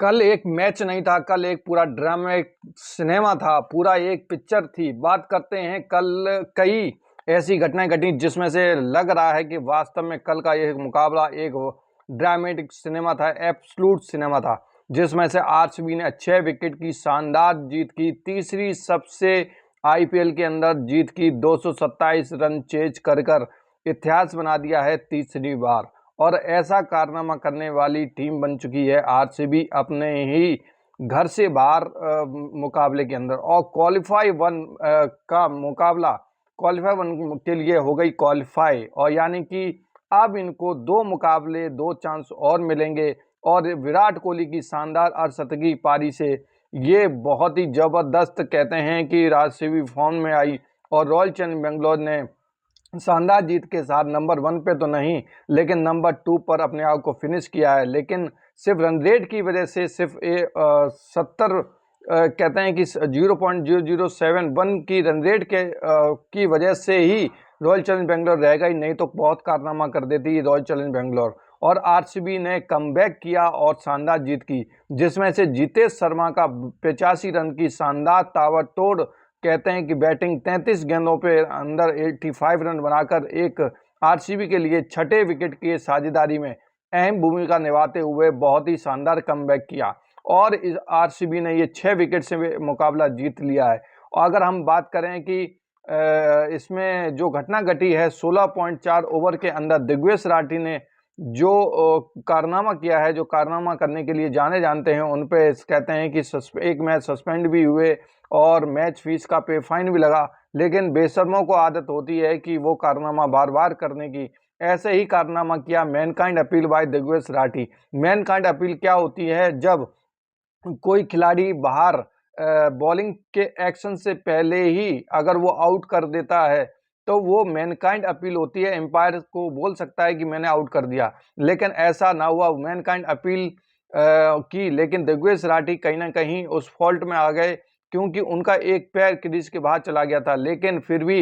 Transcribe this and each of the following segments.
कल एक मैच नहीं था, कल एक पूरा ड्रामा, एक सिनेमा था, पूरा एक पिक्चर थी। बात करते हैं, कल कई ऐसी घटनाएं घटी जिसमें से लग रहा है कि वास्तव में कल का ये मुकाबला एक ड्रामेटिक सिनेमा था, एब्सोल्यूट सिनेमा था, जिसमें से आरसीबी ने 6 विकेट की शानदार जीत की, तीसरी सबसे आईपीएल के अंदर जीत की, 227 रन चेज कर इतिहास बना दिया है तीसरी बार। और ऐसा कारनामा करने वाली टीम बन चुकी है आरसीबी अपने ही घर से बाहर मुकाबले के अंदर। और क्वालिफाई वन का मुकाबला क्वालिफाई वन के लिए हो गई क्वालिफाई, और यानी कि अब इनको 2 मुकाबले 2 चांस और मिलेंगे। और विराट कोहली की शानदार अर्धशतकी पारी से ये बहुत ही जबरदस्त कहते हैं कि आरसीबी फॉर्म में आई, और रॉयल चैलेंजर्स बेंगलोर ने शानदार जीत के साथ नंबर 1 पे तो नहीं, लेकिन नंबर 2 पर अपने आप को फिनिश किया है। लेकिन सिर्फ रन रेट की वजह से सिर्फ 70 कहते हैं कि 0.0071 की रन रेट की वजह से ही रॉयल चैलेंजर्स बेंगलोर रह गई, नहीं तो बहुत कारनामा कर देती रॉयल चैलेंजर्स बेंगलोर। और आरसीबी ने कमबैक किया और शानदार जीत की, जिसमें से जितेश शर्मा का 85 रन की शानदार ताबड़तोड़ कहते हैं कि बैटिंग 33 गेंदों पे अंदर 85 रन बनाकर एक आरसीबी के लिए 6ठे विकेट की साझेदारी में अहम भूमिका निभाते हुए बहुत ही शानदार कमबैक किया, और इस आरसीबी ने ये 6 विकेट से मुकाबला जीत लिया है। और अगर हम बात करें कि इसमें जो घटना घटी है 16.4 ओवर के अंदर दिग्विजय राठी ने जो कारनामा किया है, जो कारनामा करने के लिए जाने जानते हैं, उन पे कहते हैं कि एक मैच सस्पेंड भी हुए और मैच फीस का फाइन भी लगा। लेकिन बेशर्मों को आदत होती है कि वो कारनामा बार बार करने की। ऐसे ही कारनामा किया mankind appeal by Digvijay Rathi. Mankind appeal क्या होती है? जब कोई खिलाड़ी बाहर बॉलिंग के एक्शन से पहले ही अगर वो आउट कर देता है, तो वो मैनकाइंड अपील होती है। एम्पायर को बोल सकता है कि मैंने आउट कर दिया, लेकिन ऐसा ना हुआ। मैनकाइंड अपील की, लेकिन दिग्विजय राठी कहीं ना कहीं उस फॉल्ट में आ गए, क्योंकि उनका एक पैर क्रीज के बाहर चला गया था। लेकिन फिर भी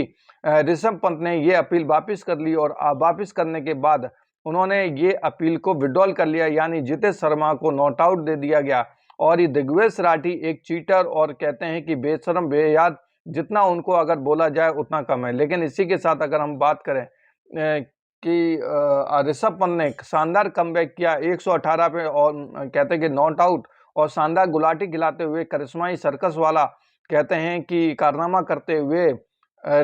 ऋषभ पंत ने ये अपील वापस कर ली, और वापस करने के बाद उन्होंने ये अपील को विड्रॉल कर लिया, यानी जितेश शर्मा को नॉट आउट दे दिया गया। और ये दिग्विजय राठी एक चीटर और कहते हैं कि बेशरम बेयाद, जितना उनको अगर बोला जाए उतना कम है। लेकिन इसी के साथ अगर हम बात करें कि ऋषभ पंत ने शानदार कमबैक किया 118 पे, और कहते हैं कि नॉट आउट, और शानदार गुलाटी खिलाते हुए करिश्माई सर्कस वाला कहते हैं कि कारनामा करते हुए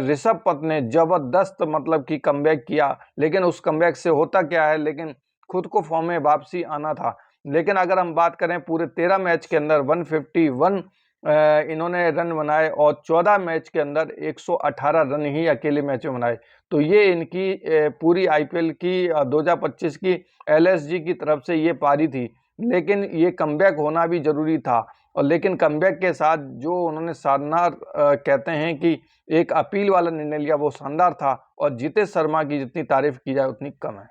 ऋषभ पंत ने जबरदस्त मतलब कि कमबैक किया। लेकिन उस कमबैक से होता क्या है, लेकिन खुद को फॉर्म में वापसी आना था। लेकिन अगर हम बात करें पूरे 13 मैच के अंदर 151 इन्होंने रन बनाए, और 14 मैच के अंदर 118 रन ही अकेले मैच में बनाए। तो ये इनकी पूरी आईपीएल की 2025 की एलएसजी की तरफ से ये पारी थी। लेकिन ये कमबैक होना भी जरूरी था, और लेकिन कमबैक के साथ जो उन्होंने शानदार कहते हैं कि एक अपील वाला निर्णय लिया, वो शानदार था। और जितेश शर्मा की जितनी तारीफ की जाए उतनी कम है।